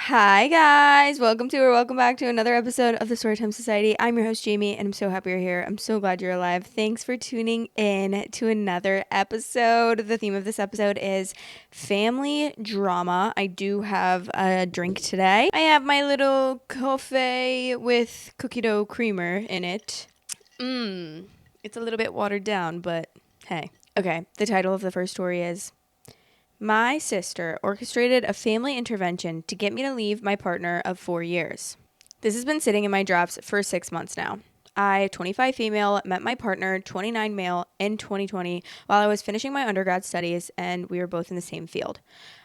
Hi guys, welcome back to another episode of the Storytime Society. I'm your host Jamie and I'm so happy you're here. I'm so glad you're alive. Thanks for tuning in to another episode. The theme of this episode is family drama. I do have a drink today. I have my little coffee with cookie dough creamer in it. It's a little bit watered down, but hey. Okay, the title of the first story is My sister orchestrated a family intervention to get me to leave my partner of 4 years. This has been sitting in my drafts for 6 months now. I, 25 female, met my partner, 29 male, in 2020 while I was finishing my undergrad studies, and we were both in the same field.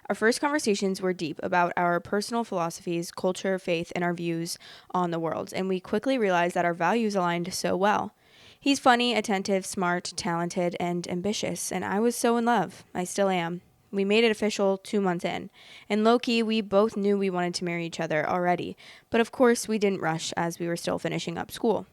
Our first conversations were deep about our personal philosophies, culture, faith, and our views on the world, and we quickly realized that our values aligned so well. He's funny, attentive, smart, talented, and ambitious, and I was so in love. I still am. We made it official 2 months in. And low-key, we both knew we wanted to marry each other already. But of course, we didn't rush as we were still finishing up school.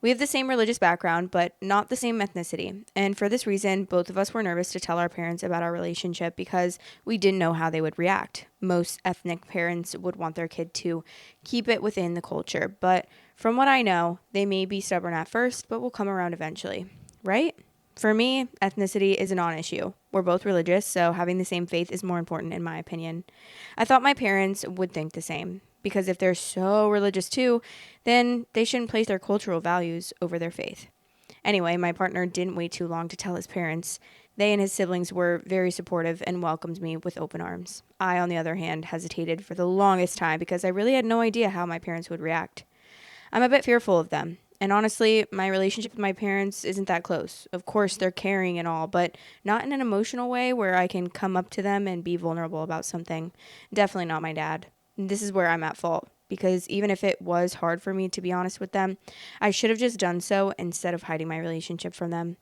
We have the same religious background, but not the same ethnicity. And for this reason, both of us were nervous to tell our parents about our relationship because we didn't know how they would react. Most ethnic parents would want their kid to keep it within the culture. But from what I know, they may be stubborn at first, but will come around eventually. Right? For me, ethnicity is a non-issue. We're both religious, so having the same faith is more important in my opinion. I thought my parents would think the same, because if they're so religious too, then they shouldn't place their cultural values over their faith. Anyway, my partner didn't wait too long to tell his parents. They and his siblings were very supportive and welcomed me with open arms. I, on the other hand, hesitated for the longest time because I really had no idea how my parents would react. I'm a bit fearful of them. And honestly, my relationship with my parents isn't that close. Of course, they're caring and all, but not in an emotional way where I can come up to them and be vulnerable about something. Definitely not my dad. This is where I'm at fault, because even if it was hard for me to be honest with them, I should have just done so instead of hiding my relationship from them.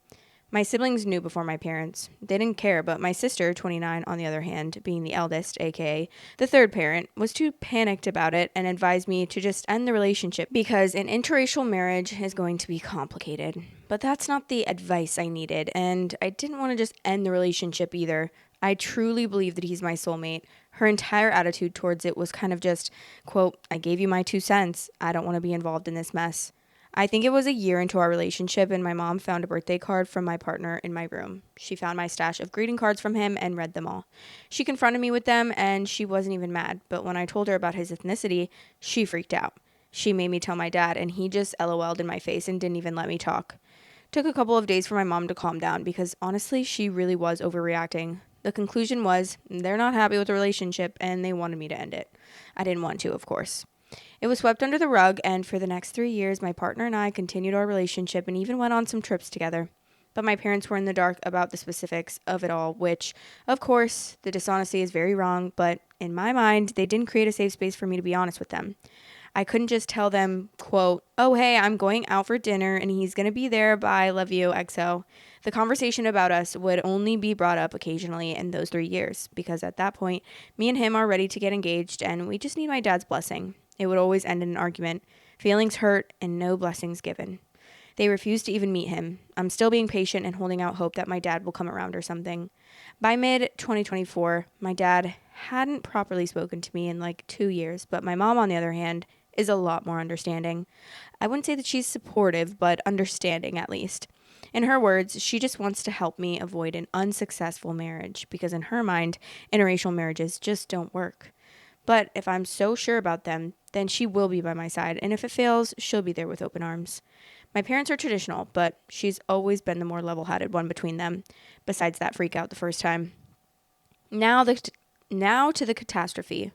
My siblings knew before my parents. They didn't care, but my sister, 29, on the other hand, being the eldest, aka the third parent, was too panicked about it and advised me to just end the relationship because an interracial marriage is going to be complicated. But that's not the advice I needed, and I didn't want to just end the relationship either. I truly believe that he's my soulmate. Her entire attitude towards it was kind of just, quote, I gave you my 2 cents. I don't want to be involved in this mess. I think it was a year into our relationship, and my mom found a birthday card from my partner in my room. She found my stash of greeting cards from him and read them all. She confronted me with them, and she wasn't even mad, but when I told her about his ethnicity, she freaked out. She made me tell my dad, and he just LOL'd in my face and didn't even let me talk. Took a couple of days for my mom to calm down because honestly, she really was overreacting. The conclusion was they're not happy with the relationship, and they wanted me to end it. I didn't want to, of course. It was swept under the rug, and for the next 3 years, my partner and I continued our relationship and even went on some trips together. But my parents were in the dark about the specifics of it all, which, of course, the dishonesty is very wrong, but in my mind, they didn't create a safe space for me to be honest with them. I couldn't just tell them, quote, oh, hey, I'm going out for dinner and he's going to be there. Bye. Love you. XO. The conversation about us would only be brought up occasionally in those 3 years because at that point, me and him are ready to get engaged and we just need my dad's blessing. It would always end in an argument, feelings hurt, and no blessings given. They refused to even meet him. I'm still being patient and holding out hope that my dad will come around or something. By mid-2024, my dad hadn't properly spoken to me in like 2 years, but my mom, on the other hand, is a lot more understanding. I wouldn't say that she's supportive, but understanding at least. In her words, she just wants to help me avoid an unsuccessful marriage because in her mind, interracial marriages just don't work. But if I'm so sure about them, then she will be by my side, and if it fails, she'll be there with open arms. My parents are traditional, but she's always been the more level-headed one between them, besides that freak out the first time. Now to the catastrophe.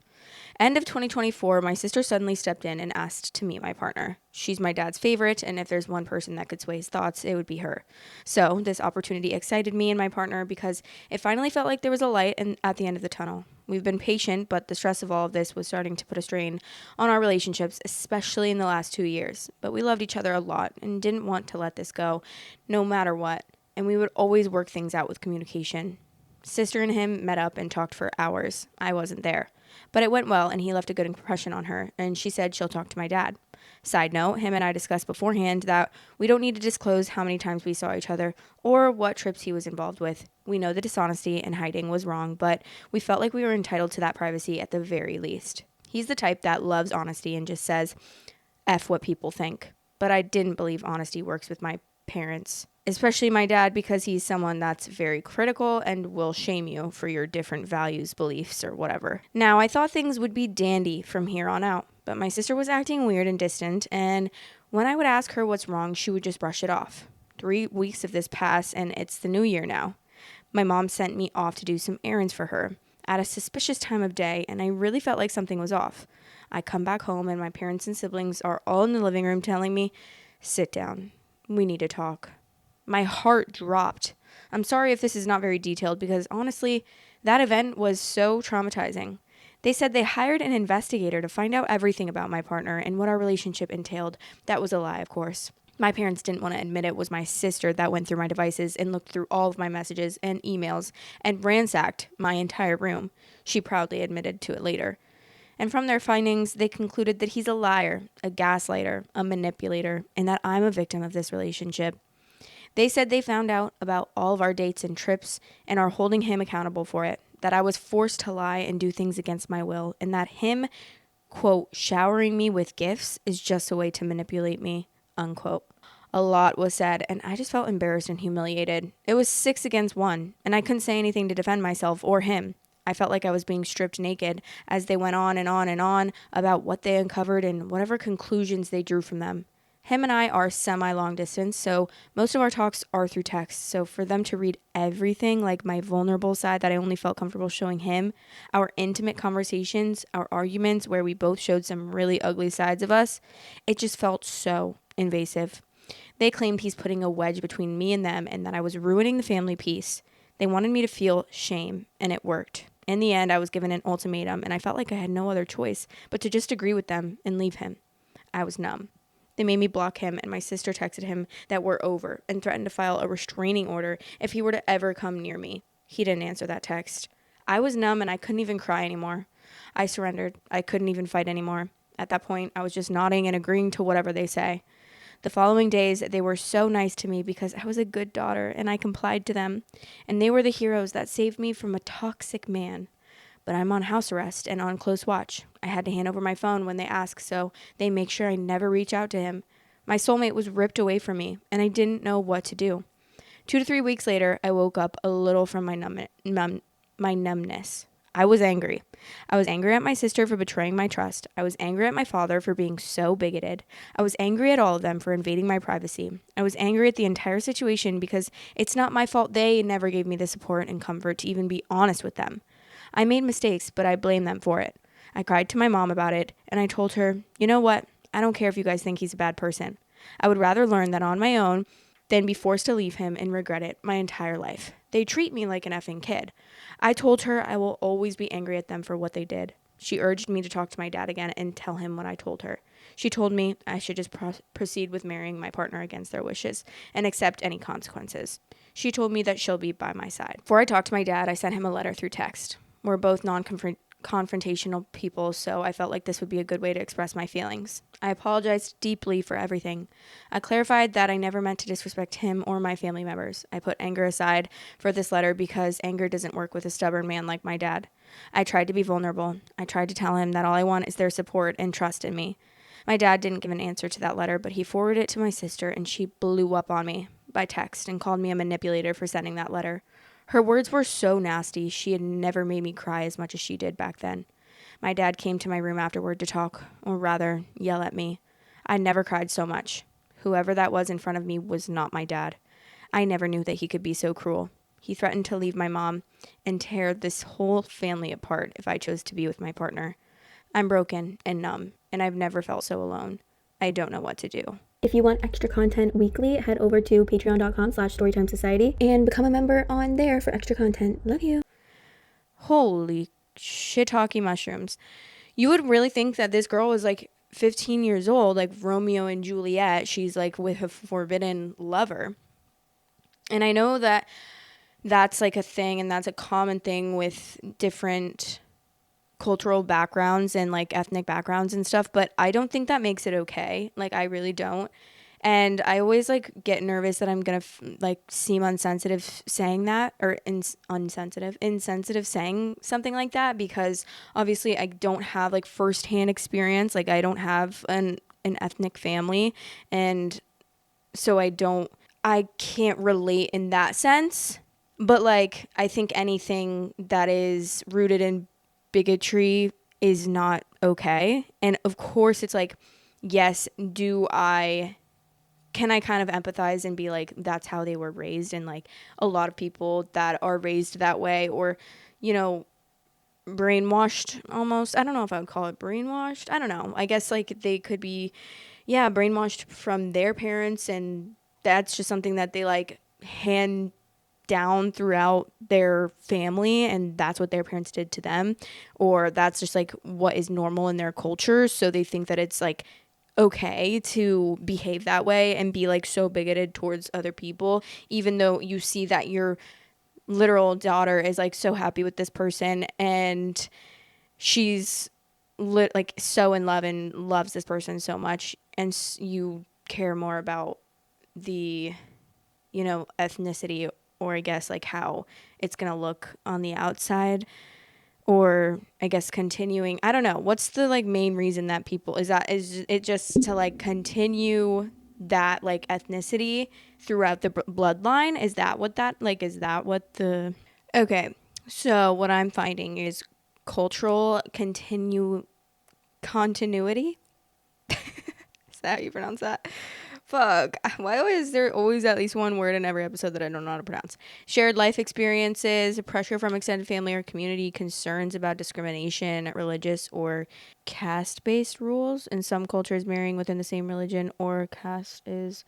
End of 2024, my sister suddenly stepped in and asked to meet my partner. She's my dad's favorite, and if there's one person that could sway his thoughts, it would be her. So this opportunity excited me and my partner because it finally felt like there was a light at the end of the tunnel. We've been patient, but the stress of all of this was starting to put a strain on our relationships, especially in the last 2 years. But we loved each other a lot and didn't want to let this go, no matter what. And we would always work things out with communication. Sister and him met up and talked for hours. I wasn't there. But it went well, and he left a good impression on her, and she said she'll talk to my dad. Side note, him and I discussed beforehand that we don't need to disclose how many times we saw each other or what trips he was involved with. We know the dishonesty and hiding was wrong, but we felt like we were entitled to that privacy at the very least. He's the type that loves honesty and just says, F what people think. But I didn't believe honesty works with my parents, especially my dad, because he's someone that's very critical and will shame you for your different values, beliefs, or whatever. Now, I thought things would be dandy from here on out, but my sister was acting weird and distant, and when I would ask her what's wrong, she would just brush it off. 3 weeks of this passed, and it's the new year now. My mom sent me off to do some errands for her at a suspicious time of day, and I really felt like something was off. I come back home, and my parents and siblings are all in the living room telling me, sit down. We need to talk. My heart dropped. I'm sorry if this is not very detailed because honestly, that event was so traumatizing. They said they hired an investigator to find out everything about my partner and what our relationship entailed. That was a lie, of course. My parents didn't want to admit it was my sister that went through my devices and looked through all of my messages and emails and ransacked my entire room. She proudly admitted to it later. And from their findings, they concluded that he's a liar, a gaslighter, a manipulator, and that I'm a victim of this relationship. They said they found out about all of our dates and trips and are holding him accountable for it, that I was forced to lie and do things against my will, and that him, quote, showering me with gifts is just a way to manipulate me, unquote. A lot was said, and I just felt embarrassed and humiliated. It was 6 against 1, and I couldn't say anything to defend myself or him. I felt like I was being stripped naked as they went on and on and on about what they uncovered and whatever conclusions they drew from them. Him and I are semi-long distance, so most of our talks are through text. So for them to read everything, like my vulnerable side that I only felt comfortable showing him, our intimate conversations, our arguments where we both showed some really ugly sides of us, it just felt so invasive. They claimed he's putting a wedge between me and them and that I was ruining the family peace. They wanted me to feel shame, and it worked. In the end, I was given an ultimatum, and I felt like I had no other choice but to just agree with them and leave him. I was numb. They made me block him, and my sister texted him that we're over and threatened to file a restraining order if he were to ever come near me. He didn't answer that text. I was numb, and I couldn't even cry anymore. I surrendered. I couldn't even fight anymore. At that point, I was just nodding and agreeing to whatever they say. The following days, they were so nice to me because I was a good daughter and I complied to them. And they were the heroes that saved me from a toxic man. But I'm on house arrest and on close watch. I had to hand over my phone when they asked, so they make sure I never reach out to him. My soulmate was ripped away from me, and I didn't know what to do. 2 to 3 weeks later, I woke up a little from my numbness. I was angry. I was angry at my sister for betraying my trust. I was angry at my father for being so bigoted. I was angry at all of them for invading my privacy. I was angry at the entire situation because it's not my fault they never gave me the support and comfort to even be honest with them. I made mistakes, but I blame them for it. I cried to my mom about it, and I told her, you know what? I don't care if you guys think he's a bad person. I would rather learn that on my own than be forced to leave him and regret it my entire life. They treat me like an effing kid. I told her I will always be angry at them for what they did. She urged me to talk to my dad again and tell him what I told her. She told me I should just proceed with marrying my partner against their wishes and accept any consequences. She told me that she'll be by my side. Before I talked to my dad, I sent him a letter through text. We're both non-confrontational people, so I felt like this would be a good way to express my feelings. I apologized deeply for everything. I clarified that I never meant to disrespect him or my family members. I put anger aside for this letter because anger doesn't work with a stubborn man like my dad. I tried to be vulnerable. I tried to tell him that all I want is their support and trust in me. My dad didn't give an answer to that letter, but he forwarded it to my sister, and she blew up on me by text and called me a manipulator for sending that letter. Her words were so nasty. She had never made me cry as much as she did back then. My dad came to my room afterward to talk, or rather, yell at me. I never cried so much. Whoever that was in front of me was not my dad. I never knew that he could be so cruel. He threatened to leave my mom and tear this whole family apart if I chose to be with my partner. I'm broken and numb, and I've never felt so alone. I don't know what to do. If you want extra content weekly, head over to patreon.com/storytimesociety and become a member on there for extra content. Love you. Holy shiitake mushrooms. You would really think that this girl was like 15 years old, like Romeo and Juliet. She's like with a forbidden lover. And I know that that's like a thing, and that's a common thing with different cultural backgrounds and like ethnic backgrounds and stuff, but I don't think that makes it okay. Like, I really don't. And I always like get nervous that I'm gonna like seem insensitive saying that, or insensitive saying something like that, because obviously I don't have like firsthand experience. Like I don't have an ethnic family, and so I can't relate in that sense. But like I think anything that is rooted in bigotry is not okay. And of course it's like, yes, do I can I kind of empathize and be like, that's how they were raised? And like a lot of people that are raised that way, or, you know, brainwashed almost. I don't know if I would call it brainwashed. I don't know. I guess like they could be, yeah, brainwashed from their parents, and that's just something that they like hand down throughout their family, and that's what their parents did to them, or that's just like what is normal in their culture, so they think that it's like okay to behave that way and be like so bigoted towards other people, even though you see that your literal daughter is like so happy with this person, and she's like so in love and loves this person so much, and you care more about the, you know, ethnicity, or I guess like how it's going to look on the outside, or I guess continuing. I don't know. What's the like main reason that people is it just to like continue that like ethnicity throughout the bloodline? Is that what that like is that what the Okay. So what I'm finding is cultural continuity. Is that how you pronounce that? Fuck. Why is there always at least one word in every episode that I don't know how to pronounce? Shared life experiences, pressure from extended family or community, concerns about discrimination, religious or caste based rules. In some cultures, marrying within the same religion or caste is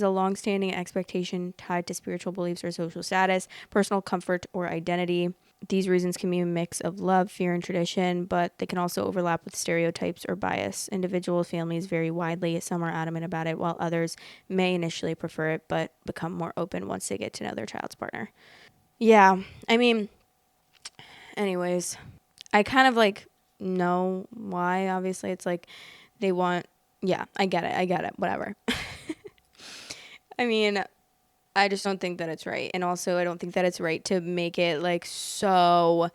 a long-standing expectation tied to spiritual beliefs or social status, personal comfort, or identity. These reasons can be a mix of love, fear, and tradition, but they can also overlap with stereotypes or bias. Individual families vary widely. Some are adamant about it, while others may initially prefer it, but become more open once they get to know their child's partner. Yeah, I mean, anyways, I kind of like know why. Obviously, it's like they want, yeah, I get it. Whatever. I mean, I just don't think that it's right. And also, I don't think that it's right to make it like so,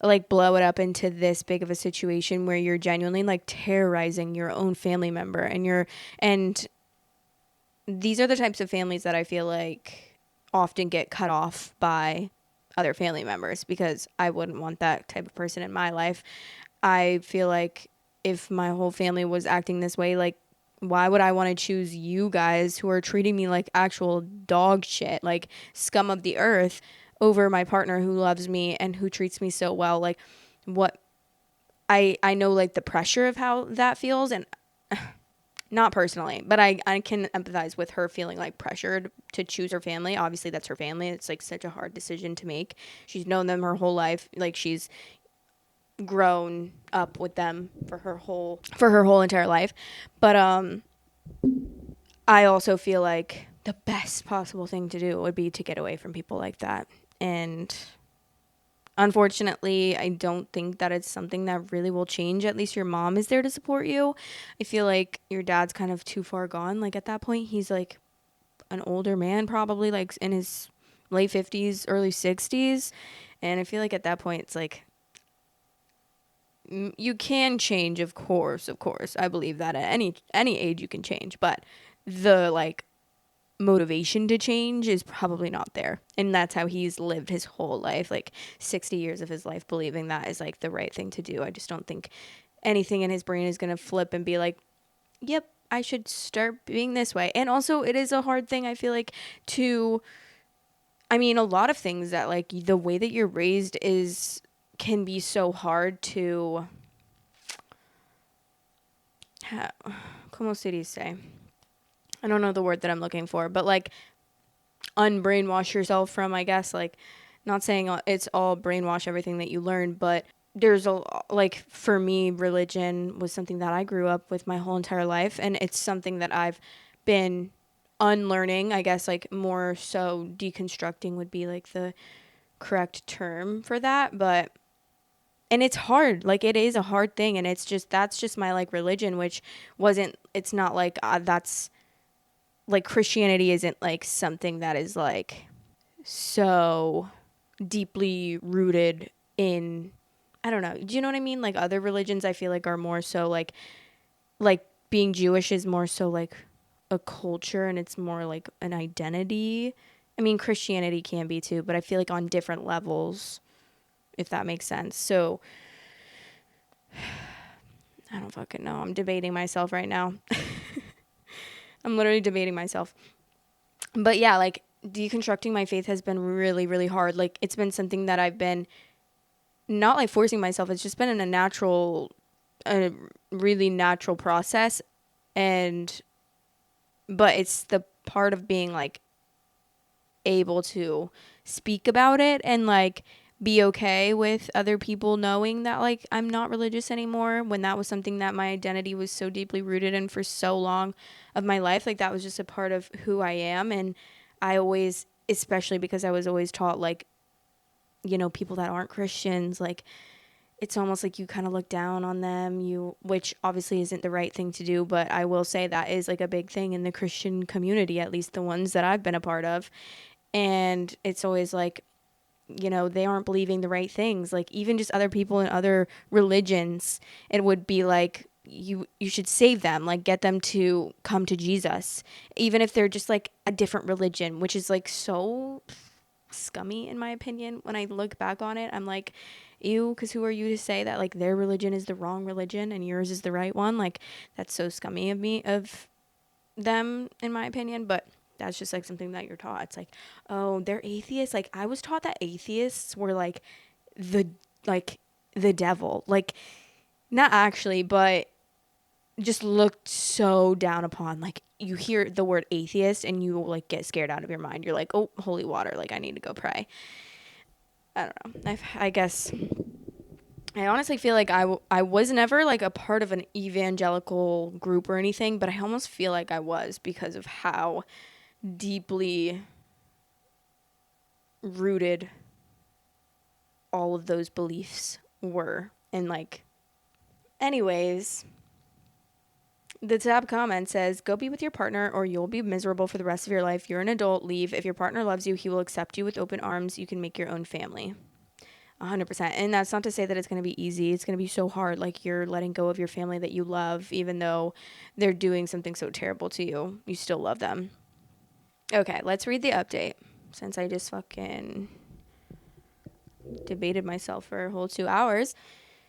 like blow it up into this big of a situation where you're genuinely like terrorizing your own family member. And these are the types of families that I feel like often get cut off by other family members, because I wouldn't want that type of person in my life. I feel like if my whole family was acting this way, like, why would I want to choose you guys who are treating me like actual dog shit, like scum of the earth, over my partner who loves me and who treats me so well? Like, what I know like the pressure of how that feels, and not personally, but I can empathize with her feeling like pressured to choose her family. Obviously, that's her family. It's like such a hard decision to make. She's known them her whole life. Like, she's grown up with them for her whole entire life. But I also feel like the best possible thing to do would be to get away from people like that. And unfortunately, I don't think that it's something that really will change. At least your mom is there to support you. I feel like your dad's kind of too far gone. Like, at that point, he's like an older man, probably like in his late 50s, early 60s. And I feel like at that point, it's like, you can change, of course. I believe that at any age you can change, but the like motivation to change is probably not there. And that's how he's lived his whole life, like 60 years of his life, believing that is like the right thing to do. I just don't think anything in his brain is going to flip and be like, yep, I should start being this way. And also, it is a hard thing, I feel like, to, I mean, a lot of things that like the way that you're raised is can be so hard to como se dice? I don't know the word that I'm looking for, but like unbrainwash yourself from, I guess, like, not saying it's all brainwash everything that you learn, but there's a, like, for me, religion was something that I grew up with my whole entire life, and it's something that I've been unlearning, I guess, like, more so deconstructing would be like the correct term for that. But And it's hard. Like, it is a hard thing. And that's just my like religion, which it's not like that's like Christianity isn't like something that is like so deeply rooted in, I don't know. Do you know what I mean? Like other religions I feel like are more so like being Jewish is more so like a culture and it's more like an identity. I mean, Christianity can be too, but I feel like on different levels, if that makes sense. So I don't fucking know. I'm debating myself right now. I'm literally debating myself. But yeah, like deconstructing my faith has been really, really hard. Like it's been something that I've been not like forcing myself. It's just been in a really natural process. And, but it's the part of being like able to speak about it and like be okay with other people knowing that like I'm not religious anymore, when that was something that my identity was so deeply rooted in for so long of my life. Like that was just a part of who I am. And I always, especially because I was always taught like, you know, people that aren't Christians, like it's almost like you kind of look down on them, which obviously isn't the right thing to do, but I will say that is like a big thing in the Christian community, at least the ones that I've been a part of. And it's always like, you know, they aren't believing the right things. Like even just other people in other religions, it would be like you should save them, like get them to come to Jesus, even if they're just like a different religion, which is like so scummy in my opinion. When I look back on it, I'm like, ew, because who are you to say that like their religion is the wrong religion and yours is the right one? Like that's so scummy of them in my opinion. But that's just like something that you're taught. It's like, oh, they're atheists. Like I was taught that atheists were the like the devil. Like not actually, but just looked so down upon. Like you hear the word atheist and you like get scared out of your mind. You're like, oh, holy water, like I need to go pray. I don't know. I guess I honestly feel like I was never like a part of an evangelical group or anything, but I almost feel like I was because of how deeply rooted all of those beliefs were. And like, anyways, the tab comment says, go be with your partner or you'll be miserable for the rest of your life. You're an adult. Leave. If your partner loves you, he will accept you with open arms. You can make your own family. 100%. And that's not to say that it's going to be easy. It's going to be so hard. Like you're letting go of your family that you love, even though they're doing something so terrible to you. You still love them. Okay, let's read the update since I just fucking debated myself for a whole 2 hours.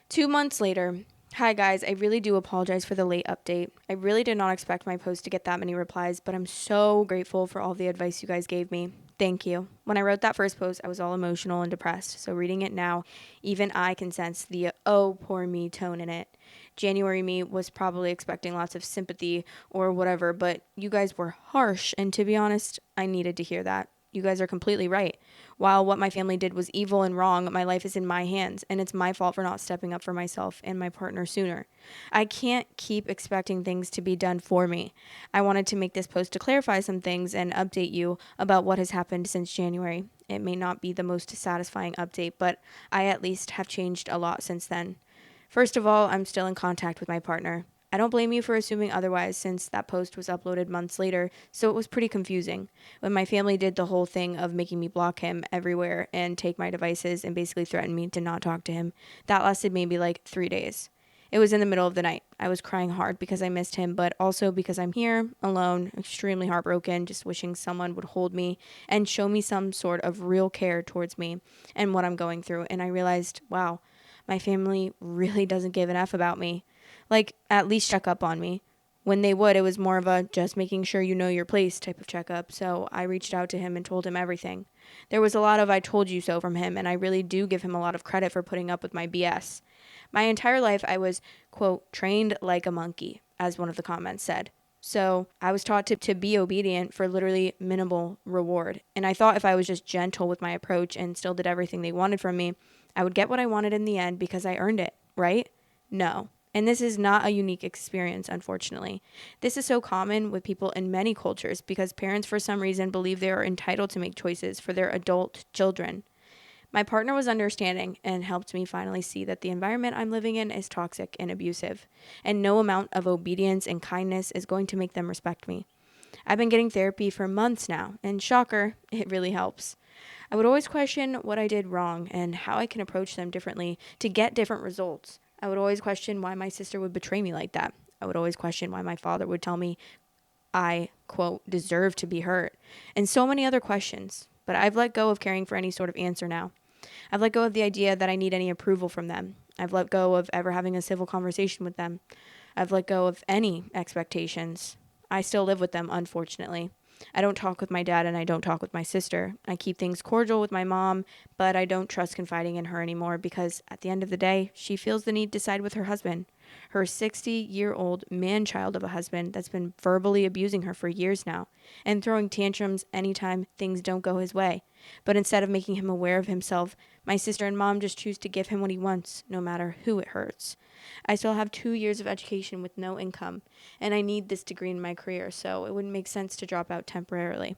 2 months later. Hi guys, I really do apologize for the late update. I really did not expect my post to get that many replies, but I'm so grateful for all the advice you guys gave me. Thank you. When I wrote that first post, I was all emotional and depressed, so reading it now, even I can sense the oh poor me tone in it. January me was probably expecting lots of sympathy or whatever, but you guys were harsh, and to be honest, I needed to hear that. You guys are completely right. While what my family did was evil and wrong, my life is in my hands, and it's my fault for not stepping up for myself and my partner sooner. I can't keep expecting things to be done for me. I wanted to make this post to clarify some things and update you about what has happened since January. It may not be the most satisfying update, but I at least have changed a lot since then. First of all, I'm still in contact with my partner. I don't blame you for assuming otherwise since that post was uploaded months later, so it was pretty confusing. When my family did the whole thing of making me block him everywhere and take my devices and basically threaten me to not talk to him, that lasted maybe like 3 days. It was in the middle of the night. I was crying hard because I missed him, but also because I'm here, alone, extremely heartbroken, just wishing someone would hold me and show me some sort of real care towards me and what I'm going through. And I realized, wow, my family really doesn't give an F about me. Like, at least check up on me. When they would, it was more of a just making sure you know your place type of checkup. So I reached out to him and told him everything. There was a lot of I told you so from him, and I really do give him a lot of credit for putting up with my BS. My entire life, I was, quote, trained like a monkey, as one of the comments said. So I was taught to be obedient for literally minimal reward. And I thought if I was just gentle with my approach and still did everything they wanted from me, I would get what I wanted in the end because I earned it, right? No. And this is not a unique experience, unfortunately. This is so common with people in many cultures because parents, for some reason, believe they are entitled to make choices for their adult children. My partner was understanding and helped me finally see that the environment I'm living in is toxic and abusive, and no amount of obedience and kindness is going to make them respect me. I've been getting therapy for months now, and shocker, it really helps. I would always question what I did wrong and how I can approach them differently to get different results. I would always question why my sister would betray me like that. I would always question why my father would tell me I, quote, deserve to be hurt, and so many other questions. But I've let go of caring for any sort of answer now. I've let go of the idea that I need any approval from them. I've let go of ever having a civil conversation with them. I've let go of any expectations. I still live with them, unfortunately. I don't talk with my dad and I don't talk with my sister. I keep things cordial with my mom, but I don't trust confiding in her anymore because at the end of the day, she feels the need to side with her husband. Her 60-year-old man-child of a husband that's been verbally abusing her for years now and throwing tantrums anytime things don't go his way. But instead of making him aware of himself, my sister and mom just choose to give him what he wants, no matter who it hurts. I still have 2 years of education with no income, and I need this degree in my career, so it wouldn't make sense to drop out temporarily.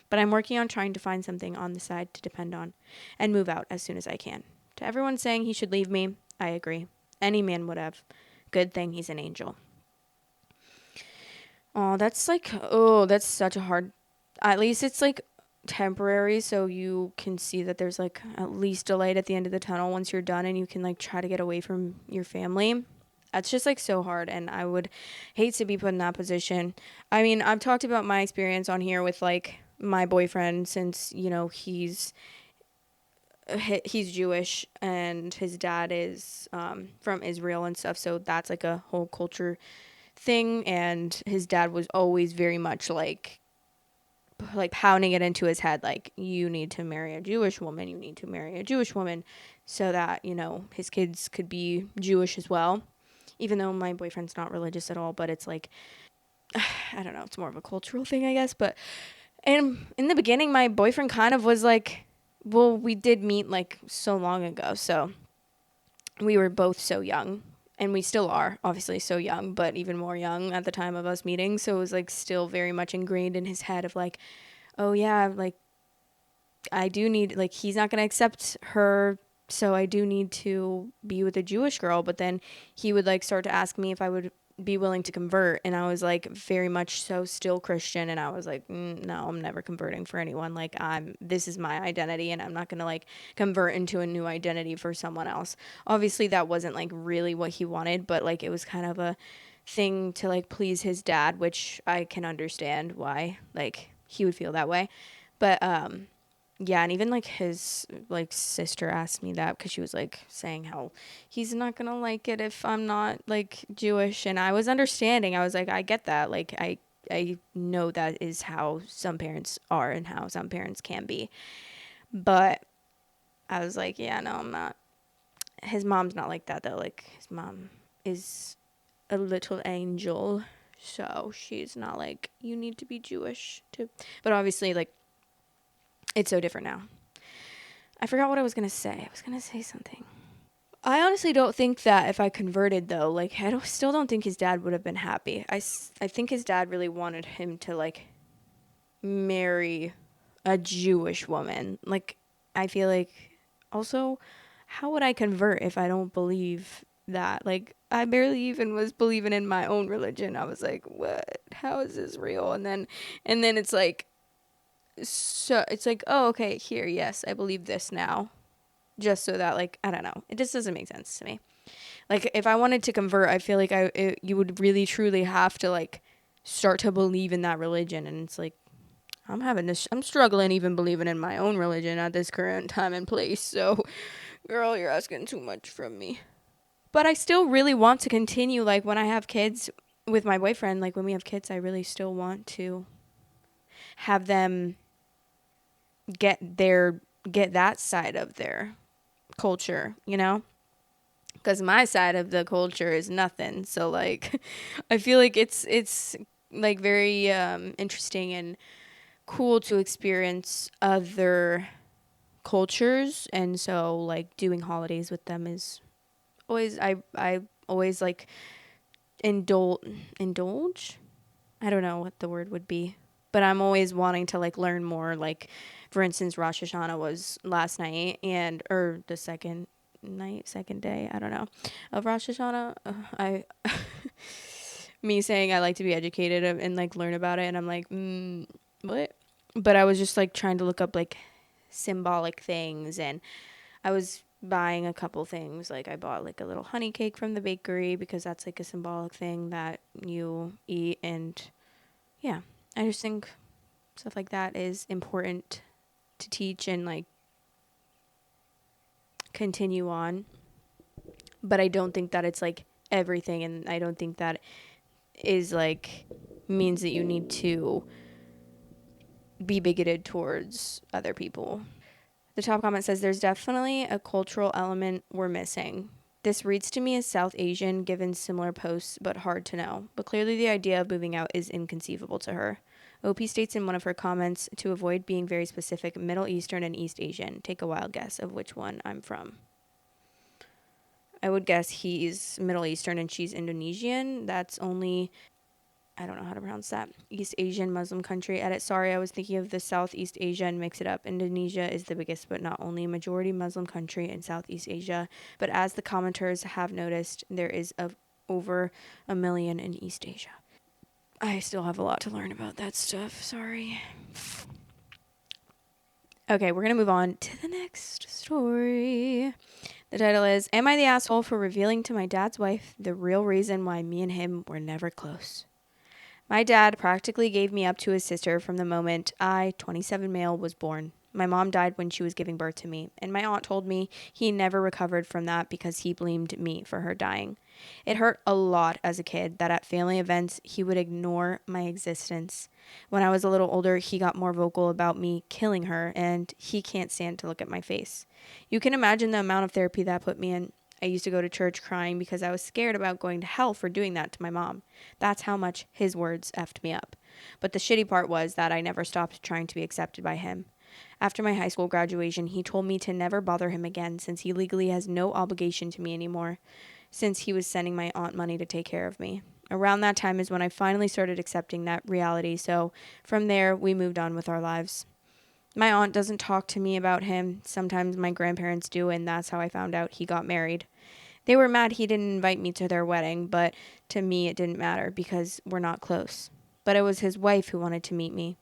But I'm working on trying to find something on the side to depend on and move out as soon as I can. To everyone saying he should leave me, I agree. Any man would have. Good thing he's an angel. Oh, that's such a hard. At least it's like temporary, so you can see that there's like at least a light at the end of the tunnel once you're done and you can like try to get away from your family. That's just like so hard, and I would hate to be put in that position. I mean, I've talked about my experience on here with like my boyfriend since, he's Jewish and his dad is from Israel and stuff, so that's like a whole culture thing, and his dad was always very much like pounding it into his head, like, you need to marry a Jewish woman, you need to marry a Jewish woman so that, his kids could be Jewish as well. Even though my boyfriend's not religious at all, but it's like, I don't know, it's more of a cultural thing, I guess. But and in the beginning, my boyfriend kind of was like, well, we did meet like so long ago, so we were both so young. And we still are, obviously, so young, but even more young at the time of us meeting. So it was like still very much ingrained in his head of like, oh yeah, like I do need, like, he's not going to accept her, so I do need to be with a Jewish girl. But then he would like start to ask me if I would be willing to convert, and I was like very much so still Christian, and I was like, no, I'm never converting for anyone. Like, this is my identity, and I'm not going to like convert into a new identity for someone else. Obviously that wasn't like really what he wanted, but like it was kind of a thing to like please his dad, which I can understand why like he would feel that way. But yeah, and even like his like sister asked me that because she was like saying how he's not gonna like it if I'm not like Jewish, and I was understanding. I was like, I get that. Like I know that is how some parents are and how some parents can be, but I was like, yeah, no, I'm not. His mom's not like that though. Like his mom is a little angel, so she's not like you need to be Jewish to. But obviously, like it's so different now. I forgot what I was going to say. I was going to say something. I honestly don't think that if I converted, though, like, still don't think his dad would have been happy. I think his dad really wanted him to, like, marry a Jewish woman. Like, I feel like, also, how would I convert if I don't believe that? Like, I barely even was believing in my own religion. I was like, what? How is this real? And then it's like, so it's like, oh, okay, here, yes, I believe this now, just so that, like, I don't know, it just doesn't make sense to me. Like, if I wanted to convert, I feel like you would really truly have to like start to believe in that religion, and it's like I'm struggling even believing in my own religion at this current time and place. So girl, you're asking too much from me. But I still really want to continue, like, when I have kids with my boyfriend, like when we have kids, I really still want to have them get that side of their culture, because my side of the culture is nothing. So like I feel like it's like very interesting and cool to experience other cultures, and so like doing holidays with them is always I always like indulge. I don't know what the word would be, but I'm always wanting to like learn more like For instance, Rosh Hashanah was last night or the second day, I don't know, of Rosh Hashanah. Me saying I like to be educated and like learn about it, and I'm like, what? But I was just like trying to look up like symbolic things, and I was buying a couple things. Like I bought like a little honey cake from the bakery because that's like a symbolic thing that you eat. And yeah, I just think stuff like that is important to teach and like continue on. But I don't think that it's like everything, and I don't think that is like means that you need to be bigoted towards other people. The top comment says there's definitely a cultural element we're missing. This reads to me as South Asian given similar posts, but hard to know. But clearly the idea of moving out is inconceivable to her. OP states in one of her comments, to avoid being very specific, Middle Eastern and East Asian. Take a wild guess of which one I'm from. I would guess he's Middle Eastern and she's Indonesian. That's only, I don't know how to pronounce that. East Asian Muslim country. Edit, sorry, I was thinking of the Southeast Asia and mix it up. Indonesia is the biggest but not only majority Muslim country in Southeast Asia. But as the commenters have noticed, there is over 1 million in East Asia. I still have a lot to learn about that stuff. Sorry. Okay, we're going to move on to the next story. The title is, Am I the asshole for revealing to my dad's wife the real reason why me and him were never close? My dad practically gave me up to his sister from the moment I, 27 male, was born. My mom died when she was giving birth to me, and my aunt told me he never recovered from that because he blamed me for her dying. It hurt a lot as a kid that at family events he would ignore my existence. When I was a little older, he got more vocal about me killing her, and he can't stand to look at my face. You can imagine the amount of therapy that put me in. I used to go to church crying because I was scared about going to hell for doing that to my mom. That's how much his words effed me up. But the shitty part was that I never stopped trying to be accepted by him. After my high school graduation, he told me to never bother him again since he legally has no obligation to me anymore, since he was sending my aunt money to take care of me. Around that time is when I finally started accepting that reality, so from there, we moved on with our lives. My aunt doesn't talk to me about him. Sometimes my grandparents do, and that's how I found out he got married. They were mad he didn't invite me to their wedding, but to me it didn't matter because we're not close. But it was his wife who wanted to meet me.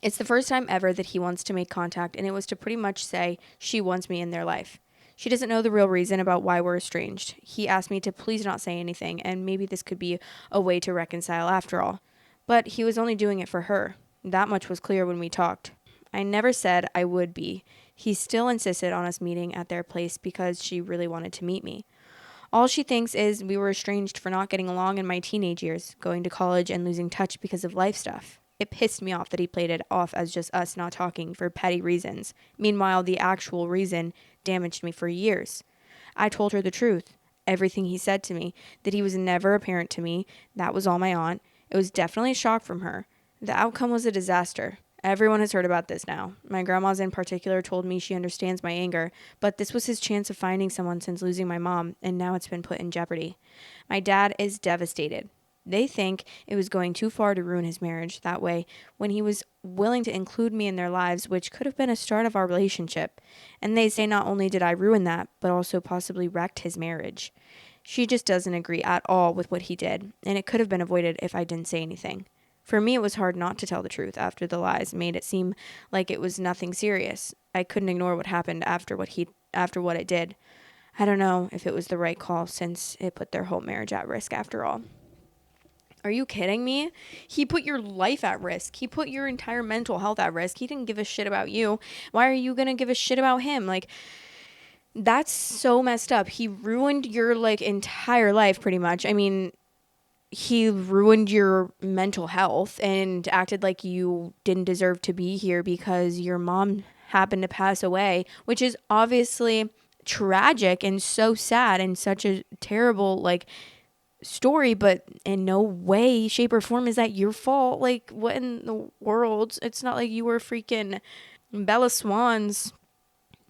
It's the first time ever that he wants to make contact, and it was to pretty much say she wants me in their life. She doesn't know the real reason about why we're estranged. He asked me to please not say anything, and maybe this could be a way to reconcile after all. But he was only doing it for her. That much was clear when we talked. I never said I would be. He still insisted on us meeting at their place because she really wanted to meet me. All she thinks is we were estranged for not getting along in my teenage years, going to college and losing touch because of life stuff. It pissed me off that he played it off as just us not talking for petty reasons. Meanwhile, the actual reason damaged me for years. I told her the truth. Everything he said to me, that he was never a parent to me, that was all my aunt. It was definitely a shock from her. The outcome was a disaster. Everyone has heard about this now. My grandma's in particular told me she understands my anger, but this was his chance of finding someone since losing my mom, and now it's been put in jeopardy. My dad is devastated. They think it was going too far to ruin his marriage that way when he was willing to include me in their lives, which could have been a start of our relationship. And they say not only did I ruin that, but also possibly wrecked his marriage. She just doesn't agree at all with what he did, and it could have been avoided if I didn't say anything. For me, it was hard not to tell the truth after the lies made it seem like it was nothing serious. I couldn't ignore what happened after what it did. I don't know if it was the right call since it put their whole marriage at risk after all. Are you kidding me? He put your life at risk. He put your entire mental health at risk. He didn't give a shit about you. Why are you going to give a shit about him? Like, that's so messed up. He ruined your, like, entire life pretty much. I mean, he ruined your mental health and acted like you didn't deserve to be here because your mom happened to pass away, which is obviously tragic and so sad and such a terrible, like, story, but in no way, shape, or form is that your fault. Like, what in the world? It's not like you were freaking Bella Swan's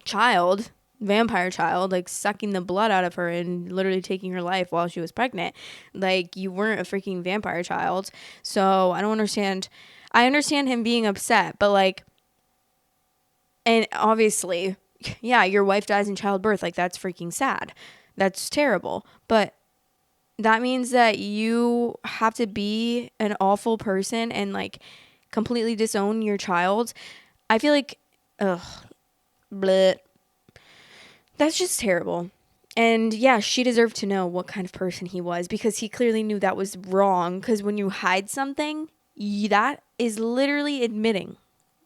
child, vampire child, like sucking the blood out of her and literally taking her life while she was pregnant. Like, you weren't a freaking vampire child. So I don't understand. I understand him being upset, but like, And obviously, yeah, your wife dies in childbirth. Like, that's freaking sad. That's terrible. But that means that you have to be an awful person and like completely disown your child. I feel like, ugh, bleh. That's just terrible. And yeah, she deserved to know what kind of person he was because he clearly knew that was wrong. Because when you hide something, that is literally admitting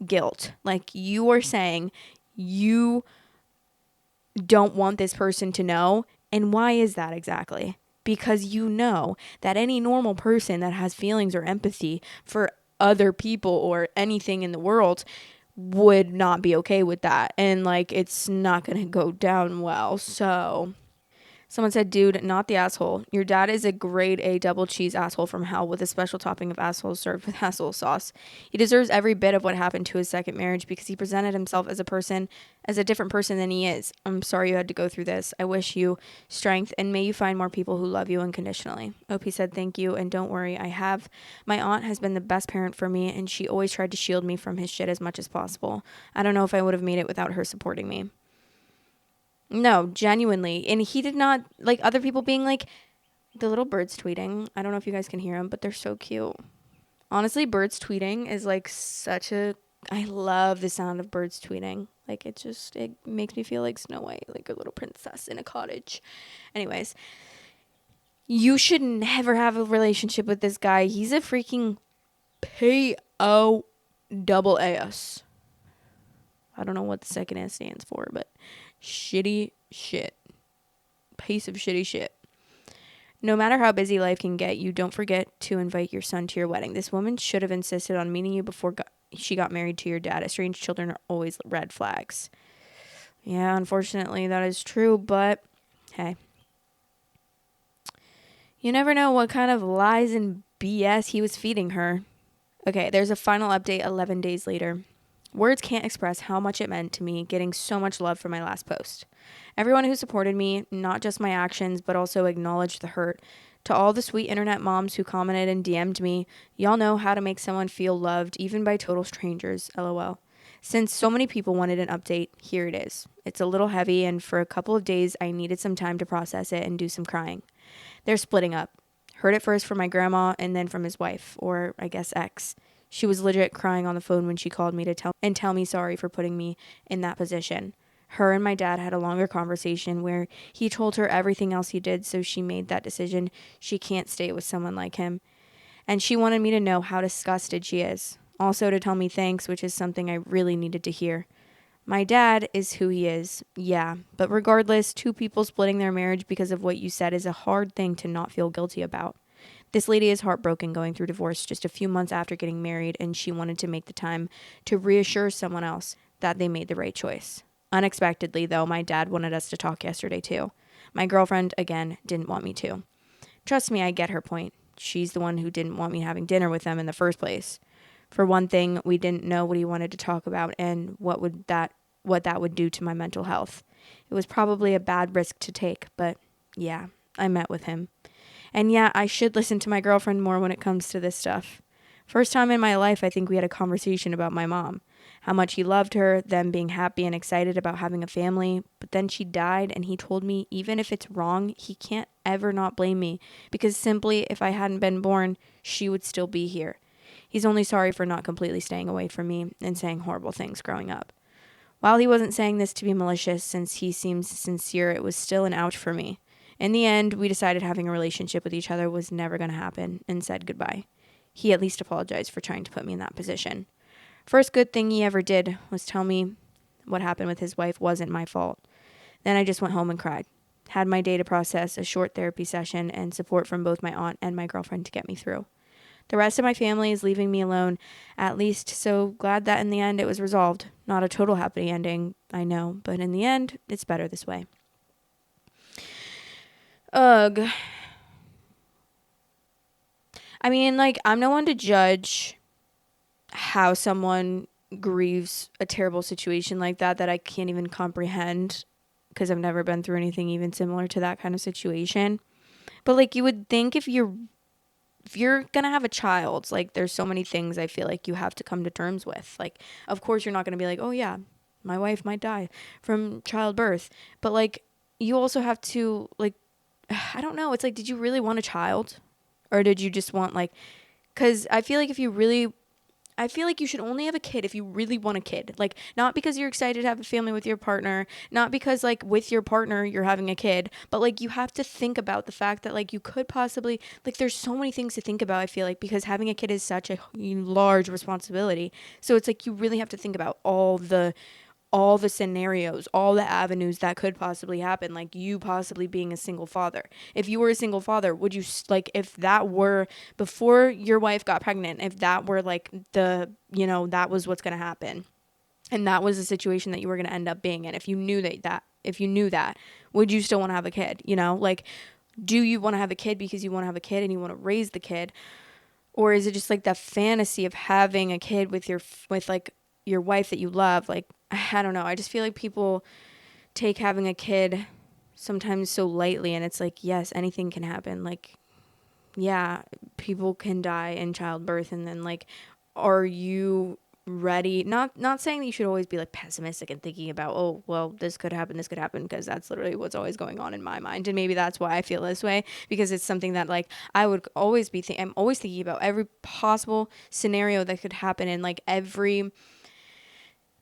guilt. Like, you are saying you don't want this person to know. And why is that exactly? Because you know that any normal person that has feelings or empathy for other people or anything in the world would not be okay with that. And like, it's not going to go down well. So someone said, dude, not the asshole. Your dad is a grade A double cheese asshole from hell with a special topping of asshole served with asshole sauce. He deserves every bit of what happened to his second marriage because he presented himself as a different person than he is. I'm sorry you had to go through this. I wish you strength and may you find more people who love you unconditionally. OP said, thank you. And don't worry, I have. My aunt has been the best parent for me and she always tried to shield me from his shit as much as possible. I don't know if I would have made it without her supporting me. No, genuinely. And he did not like other people being like the little birds tweeting. I don't know if you guys can hear them, but they're so cute. Honestly, birds tweeting is like I love the sound of birds tweeting. Like it makes me feel like Snow White, like a little princess in a cottage. Anyways, you should never have a relationship with this guy. He's a freaking POAS. I don't know what the second S stands for, but shitty shit. Piece of shitty shit. No matter how busy life can get, you don't forget to invite your son to your wedding. This woman should have insisted on meeting you before she got married to your dad. Estranged children are always red flags. Yeah, unfortunately, that is true, but hey. You never know what kind of lies and BS he was feeding her. Okay, there's a final update 11 days later. Words can't express how much it meant to me getting so much love for my last post. Everyone who supported me, not just my actions, but also acknowledged the hurt. To all the sweet internet moms who commented and DM'd me, y'all know how to make someone feel loved even by total strangers, lol. Since so many people wanted an update, here it is. It's a little heavy, and for a couple of days, I needed some time to process it and do some crying. They're splitting up. Heard it first from my grandma and then from his wife, or I guess ex. She was legit crying on the phone when she called me to tell me sorry for putting me in that position. Her and my dad had a longer conversation where he told her everything else he did, so she made that decision. She can't stay with someone like him. And she wanted me to know how disgusted she is. Also to tell me thanks, which is something I really needed to hear. My dad is who he is, yeah. But regardless, two people splitting their marriage because of what you said is a hard thing to not feel guilty about. This lady is heartbroken going through divorce just a few months after getting married, and she wanted to make the time to reassure someone else that they made the right choice. Unexpectedly, though, my dad wanted us to talk yesterday, too. My girlfriend, again, didn't want me to. Trust me, I get her point. She's the one who didn't want me having dinner with them in the first place. For one thing, we didn't know what he wanted to talk about and what that would do to my mental health. It was probably a bad risk to take, but yeah, I met with him. And yeah, I should listen to my girlfriend more when it comes to this stuff. First time in my life, I think we had a conversation about my mom. How much he loved her, them being happy and excited about having a family. But then she died, and he told me even if it's wrong, he can't ever not blame me. Because simply, if I hadn't been born, she would still be here. He's only sorry for not completely staying away from me and saying horrible things growing up. While he wasn't saying this to be malicious, since he seems sincere, it was still an ouch for me. In the end, we decided having a relationship with each other was never going to happen and said goodbye. He at least apologized for trying to put me in that position. First good thing he ever did was tell me what happened with his wife wasn't my fault. Then I just went home and cried. Had my day to process, a short therapy session, and support from both my aunt and my girlfriend to get me through. The rest of my family is leaving me alone, at least, so glad that in the end it was resolved. Not a total happy ending, I know, but in the end, it's better this way. Ugh. I mean, like, I'm no one to judge how someone grieves a terrible situation like that I can't even comprehend because I've never been through anything even similar to that kind of situation. But like, you would think if you're gonna have a child, like, there's so many things I feel like you have to come to terms with. Like, of course you're not gonna be like, oh yeah, my wife might die from childbirth. But like, you also have to like, I don't know. It's like, did you really want a child? Or did you just want like, because I feel like I feel like you should only have a kid if you really want a kid. Like, not because you're excited to have a family with your partner, not because, like, with your partner you're having a kid, but, like, you have to think about the fact that, like, you could possibly, like, there's so many things to think about, I feel like, because having a kid is such a large responsibility. So it's like you really have to think about all the scenarios, all the avenues that could possibly happen, like you possibly being a single father. If you were a single father, would you, like, if that were before your wife got pregnant, if that were like that was what's going to happen, and that was the situation that you were going to end up being in, if you knew that, would you still want to have a kid? Like, do you want to have a kid because you want to have a kid and you want to raise the kid? Or is it just like the fantasy of having a kid with like your wife that you love? Like, I don't know. I just feel like people take having a kid sometimes so lightly, and it's like, yes, anything can happen. Like, yeah, people can die in childbirth, and then like, are you ready? Not saying that you should always be like pessimistic and thinking about, oh well, this could happen, because that's literally what's always going on in my mind, and maybe that's why I feel this way, because it's something that like I would always I'm always thinking about every possible scenario that could happen, and like every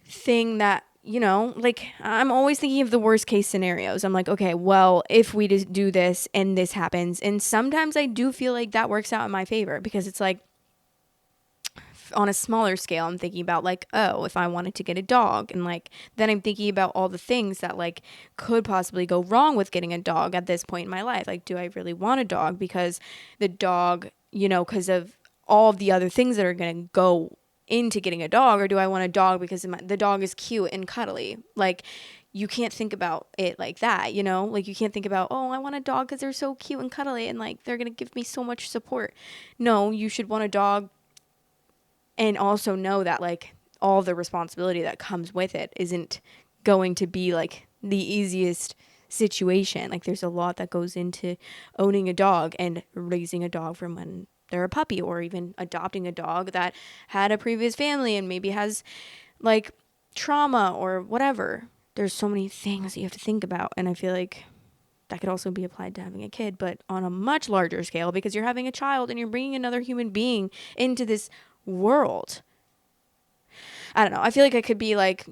thing that, like, I'm always thinking of the worst case scenarios. I'm like, okay, well, if we just do this and this happens, and sometimes I do feel like that works out in my favor, because it's like, on a smaller scale, I'm thinking about like, oh, if I wanted to get a dog, and like, then I'm thinking about all the things that like could possibly go wrong with getting a dog at this point in my life. Like, do I really want a dog? Because the dog, because of all of the other things that are going to go into getting a dog, or do I want a dog because the dog is cute and cuddly? Like, you can't think about it like that, like, you can't think about, oh, I want a dog because they're so cute and cuddly and like they're going to give me so much support. No, you should want a dog and also know that like all the responsibility that comes with it isn't going to be like the easiest situation. Like, there's a lot that goes into owning a dog and raising a dog from when they're a puppy, or even adopting a dog that had a previous family and maybe has like trauma or whatever. There's so many things that you have to think about, and I feel like that could also be applied to having a kid, but on a much larger scale, because you're having a child and you're bringing another human being into this world. I don't know. I feel like it could be like,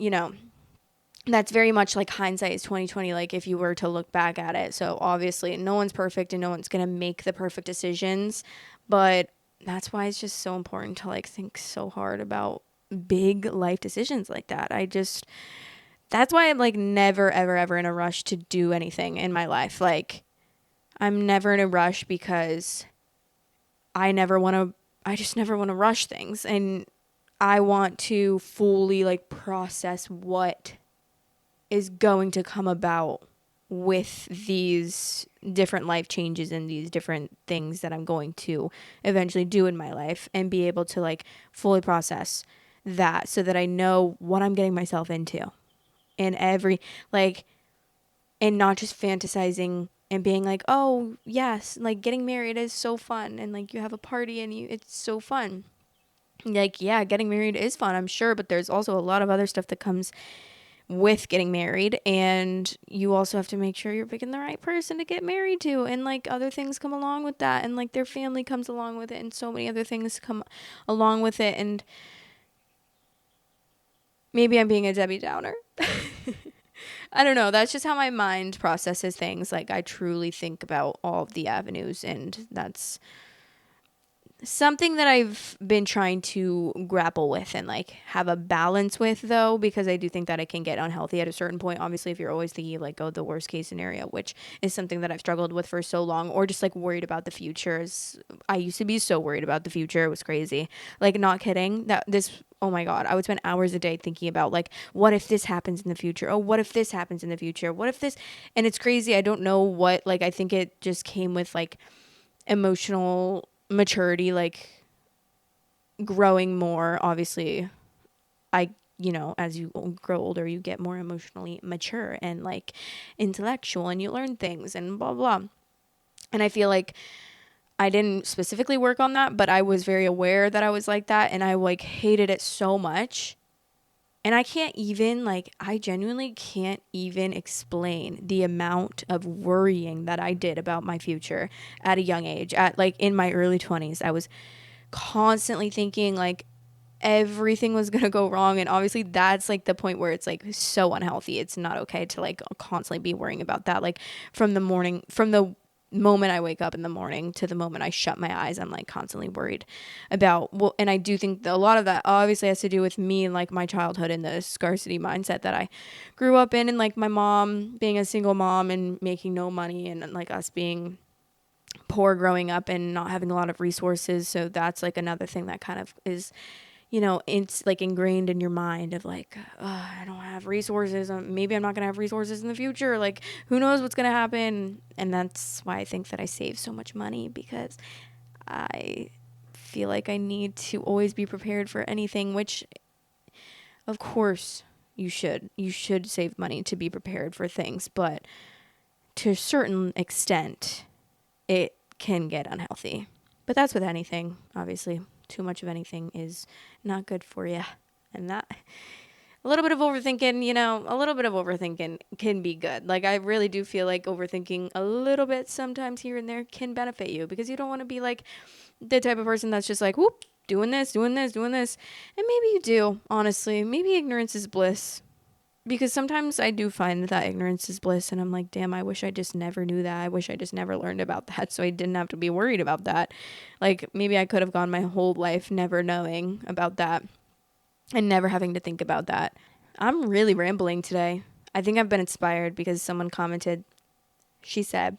that's very much like hindsight is 2020, like if you were to look back at it. So obviously no one's perfect and no one's going to make the perfect decisions, but that's why it's just so important to like think so hard about big life decisions like that. That's why I'm like never ever ever in a rush to do anything in my life. Like, I'm never in a rush because I just never want to rush things, and I want to fully like process what is going to come about with these different life changes and these different things that I'm going to eventually do in my life, and be able to like fully process that, so that I know what I'm getting myself into, and and not just fantasizing and being like, oh yes, like getting married is so fun, and like you have a party and it's so fun. Like, yeah, getting married is fun, I'm sure, but there's also a lot of other stuff that comes with getting married, and you also have to make sure you're picking the right person to get married to, and like other things come along with that, and like their family comes along with it, and so many other things come along with it. And maybe I'm being a Debbie Downer. I don't know. That's just how my mind processes things. Like, I truly think about all of the avenues, and that's something that I've been trying to grapple with and like have a balance with, though, because I do think that it can get unhealthy at a certain point. Obviously, if you're always thinking like, oh, the worst case scenario, which is something that I've struggled with for so long, or just like worried about the future. I used to be so worried about the future. It was crazy. Like, not kidding. Oh my God, I would spend hours a day thinking about like, what if this happens in the future? Oh, what if this happens in the future? What if this? And it's crazy. I don't know what, like, I think it just came with like emotional maturity, like growing more. Obviously, as you grow older, you get more emotionally mature and like intellectual, and you learn things and blah blah. And I feel like I didn't specifically work on that, but I was very aware that I was like that, and I like hated it so much And I genuinely can't even explain the amount of worrying that I did about my future at a young age. At like in my early 20s, I was constantly thinking like everything was going to go wrong. And obviously that's like the point where it's like so unhealthy. It's not okay to like constantly be worrying about that. Like from the moment I wake up in the morning to the moment I shut my eyes, I'm like constantly worried about, well, and I do think that a lot of that obviously has to do with me and like my childhood and the scarcity mindset that I grew up in, and like my mom being a single mom and making no money, and like us being poor growing up and not having a lot of resources. So that's like another thing that kind of is, it's like ingrained in your mind of like, I don't have resources. Maybe I'm not going to have resources in the future. Like, who knows what's going to happen? And that's why I think that I save so much money, because I feel like I need to always be prepared for anything, which, of course, you should. You should save money to be prepared for things. But to a certain extent, it can get unhealthy. But that's with anything, obviously. Too much of anything is not good for you. And that, a little bit of overthinking can be good. Like, I really do feel like overthinking a little bit sometimes here and there can benefit you, because you don't want to be like the type of person that's just like, whoop, doing this, doing this, doing this. And maybe you do, honestly. Maybe ignorance is bliss. Because sometimes I do find that ignorance is bliss, and I'm like, damn, I wish I just never knew that. I wish I just never learned about that, so I didn't have to be worried about that. Like, maybe I could have gone my whole life never knowing about that and never having to think about that. I'm really rambling today. I think I've been inspired because someone commented. She said,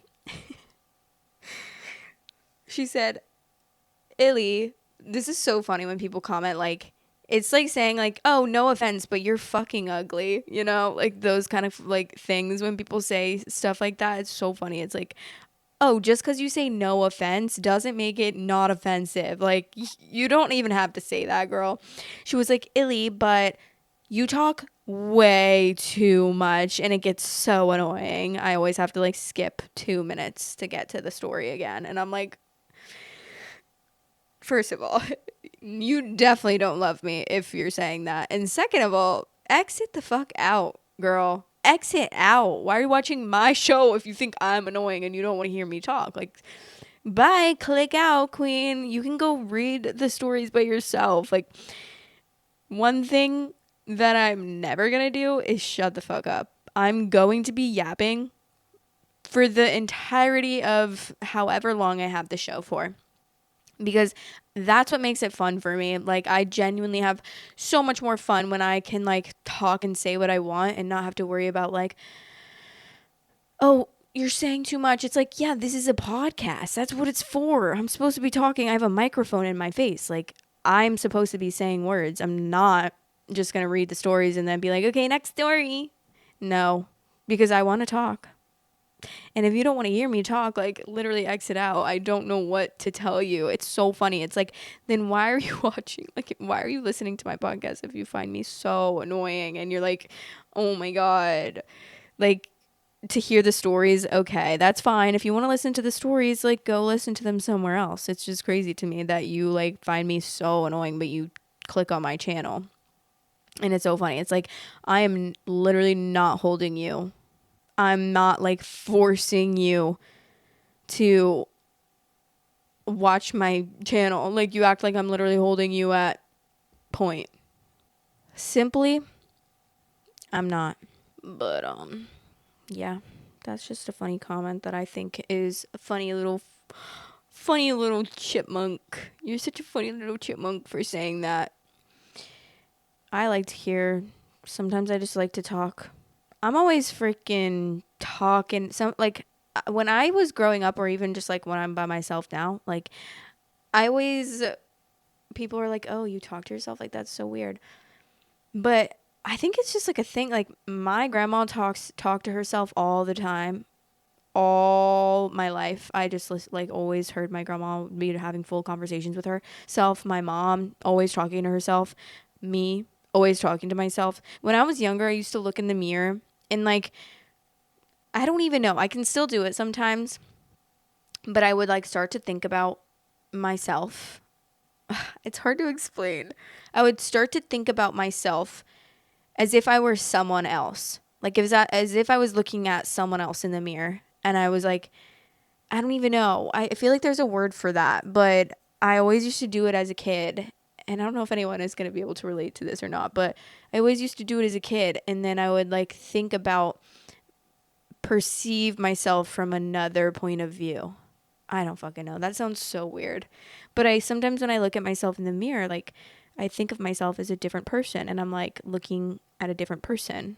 Illy, this is so funny when people comment like, it's like saying like, oh, no offense, but you're fucking ugly, like those kind of like things. When people say stuff like that, it's so funny. It's like, oh, just because you say no offense doesn't make it not offensive. Like, you don't even have to say that, girl. She was like, Illy, but you talk way too much and it gets so annoying. I always have to like skip 2 minutes to get to the story again. And I'm like, first of all, you definitely don't love me if you're saying that. And second of all, exit the fuck out, girl. Exit out. Why are you watching my show if you think I'm annoying and you don't want to hear me talk? Like, bye, click out, queen. You can go read the stories by yourself. Like, one thing that I'm never going to do is shut the fuck up. I'm going to be yapping for the entirety of however long I have the show for, because that's what makes it fun for me. Like, I genuinely have so much more fun when I can like talk and say what I want and not have to worry about like, oh, you're saying too much. It's like, yeah, this is a podcast. That's what it's for. I'm supposed to be talking. I have a microphone in my face. Like, I'm supposed to be saying words. I'm not just going to read the stories and then be like, okay, next story. No, because I want to talk. And if you don't want to hear me talk, like, literally exit out. I don't know what to tell you. It's so funny. It's like, then why are you watching? Like, why are you listening to my podcast if you find me so annoying and you're like, oh my God. Like, to hear the stories, okay, that's fine. If you want to listen to the stories, like, go listen to them somewhere else. It's just crazy to me that you like find me so annoying, but you click on my channel. And it's so funny. It's like, I am literally not holding you. I'm not like forcing you to watch my channel. Like, you act like I'm literally holding you at point. Simply, I'm not. But yeah, that's just a funny comment that I think is a funny little chipmunk. You're such a funny little chipmunk for saying that. I like to hear. Sometimes I just like to talk. I'm always freaking talking. When I was growing up, or even just like when I'm by myself now, like, I always, people are like, oh, you talk to yourself? Like, that's so weird. But I think it's just like a thing. Like, my grandma talk to herself all the time. All my life, I just like always heard my grandma be having full conversations with herself. My mom always talking to herself. Me always talking to myself. When I was younger, I used to look in the mirror and like, I don't even know. I can still do it sometimes, but I would like start to think about myself. It's hard to explain. I would start to think about myself as if I were someone else. Like, as if I was looking at someone else in the mirror and I was like, I don't even know. I feel like there's a word for that, but I always used to do it as a kid. And I don't know if anyone is going to be able to relate to this or not, but I always used to do it as a kid. And then I would like think about, perceive myself from another point of view. I don't fucking know. That sounds so weird. But I sometimes when I look at myself in the mirror, like I think of myself as a different person and I'm like looking at a different person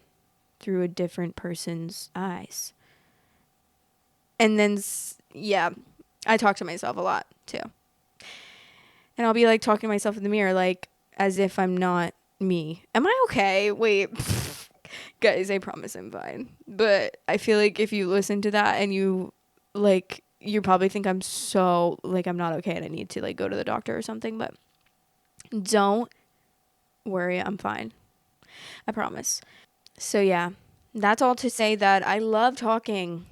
through a different person's eyes. And then, yeah, I talk to myself a lot too. And I'll be like talking to myself in the mirror, like as if I'm not me. Am I okay? Wait, guys, I promise I'm fine. But I feel like if you listen to that and you like, you probably think I'm so like, I'm not okay and I need to like go to the doctor or something. But don't worry, I'm fine. I promise. So yeah, that's all to say that I love talking.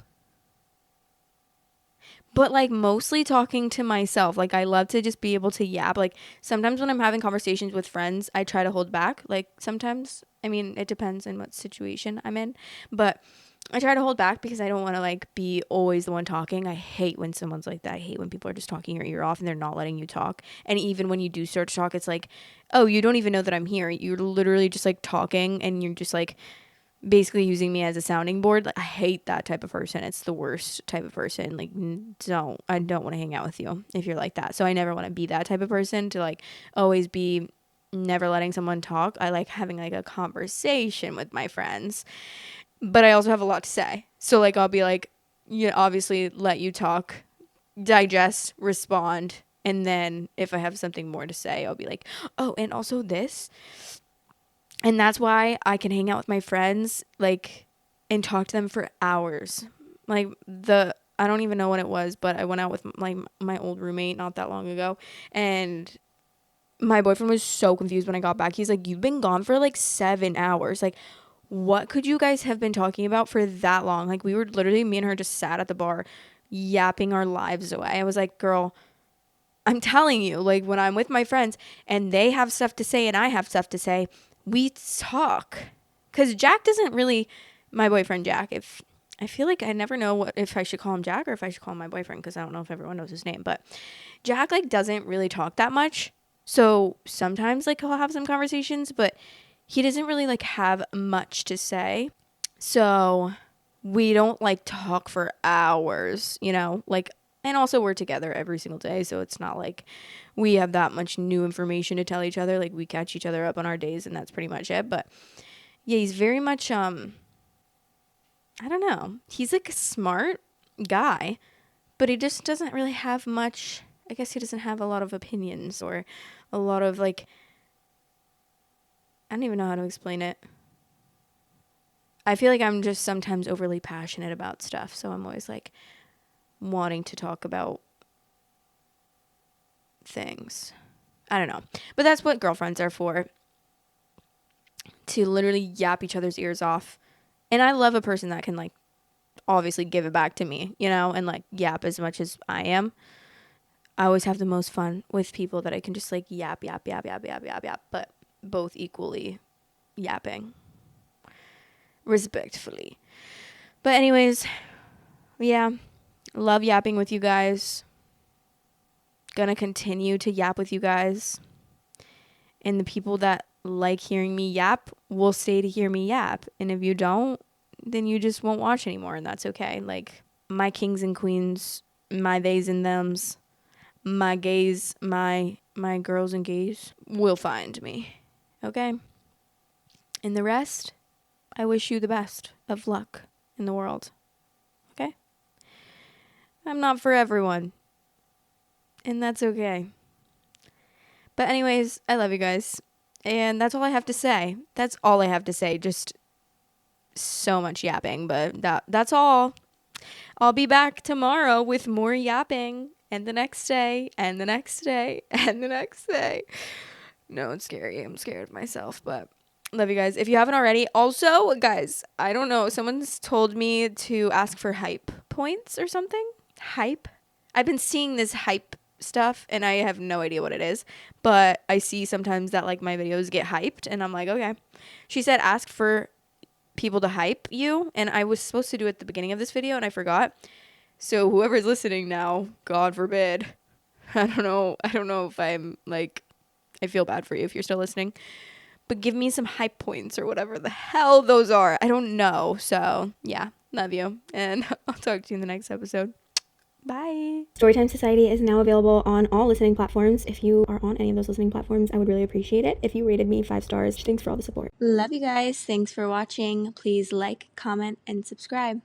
But like mostly talking to myself. Like I love to just be able to yap. Like sometimes when I'm having conversations with friends, I try to hold back. Like sometimes, I mean, it depends on what situation I'm in, but I try to hold back because I don't want to like be always the one talking. I hate when someone's like that. I hate when people are just talking your ear off and they're not letting you talk. And even when you do start to talk, it's like, oh, you don't even know that I'm here. You're literally just like talking and you're just like basically using me as a sounding board. Like, I hate that type of person. It's the worst type of person. Like, I don't want to hang out with you if you're like that. So I never want to be that type of person to like always be never letting someone talk. I like having like a conversation with my friends, but I also have a lot to say. So like, I'll be like, you know, obviously let you talk, digest, respond. And then if I have something more to say, I'll be like, oh, and also this. And that's why I can hang out with my friends, like, and talk to them for hours. Like, I don't even know what it was, but I went out with, like, my old roommate not that long ago. And my boyfriend was so confused when I got back. He's like, you've been gone for, like, 7 hours. Like, what could you guys have been talking about for that long? Like, we were literally, me and her just sat at the bar yapping our lives away. I was like, girl, I'm telling you, like, when I'm with my friends and they have stuff to say and I have stuff to say, we talk. Because Jack doesn't really, my boyfriend Jack, if I feel like I never know if I should call him Jack or if I should call him my boyfriend, because I don't know if everyone knows his name, but Jack like doesn't really talk that much. So sometimes like he'll have some conversations, but he doesn't really like have much to say. So we don't like talk for hours, you know, like, and also we're together every single day. So it's not like we have that much new information to tell each other. Like we catch each other up on our days and that's pretty much it. But yeah, he's very much, I don't know. He's like a smart guy, but he just doesn't really have much. I guess he doesn't have a lot of opinions or a lot of like, I don't even know how to explain it. I feel like I'm just sometimes overly passionate about stuff. So I'm always like wanting to talk about things. I don't know. But that's what girlfriends are for. To literally yap each other's ears off. And I love a person that can like obviously give it back to me, you know, and like yap as much as I am. I always have the most fun with people that I can just like yap, but both equally yapping. Respectfully. But anyways, yeah, love yapping with you guys. Gonna continue to yap with you guys. And the people that like hearing me yap will stay to hear me yap. And if you don't, then you just won't watch anymore, and that's okay. Like my kings and queens, my theys and thems, my gays, my girls and gays will find me. Okay? And the rest, I wish you the best of luck in the world. Okay? I'm not for everyone. And that's okay. But anyways, I love you guys. And that's all I have to say. That's all I have to say. Just so much yapping, but that's all. I'll be back tomorrow with more yapping, and the next day, and the next day, and the next day. No, it's scary. I'm scared of myself, but love you guys. If you haven't already, also, guys, I don't know. Someone's told me to ask for hype points or something. Hype. I've been seeing this hype stuff, and I have no idea what it is, but I see sometimes that like my videos get hyped, and I'm like, okay. She said ask for people to hype you, and I was supposed to do it at the beginning of this video and I forgot. So whoever's listening now, God forbid, I don't know if I'm like, I feel bad for you if you're still listening, but give me some hype points or whatever the hell those are. I don't know. So yeah, love you, and I'll talk to you in the next episode. Bye. Storytime Society is now available on all listening platforms. If you are on any of those listening platforms, I would really appreciate it if you rated me 5 stars. Thanks for all the support. Love you guys. Thanks for watching. Please like, comment, and subscribe.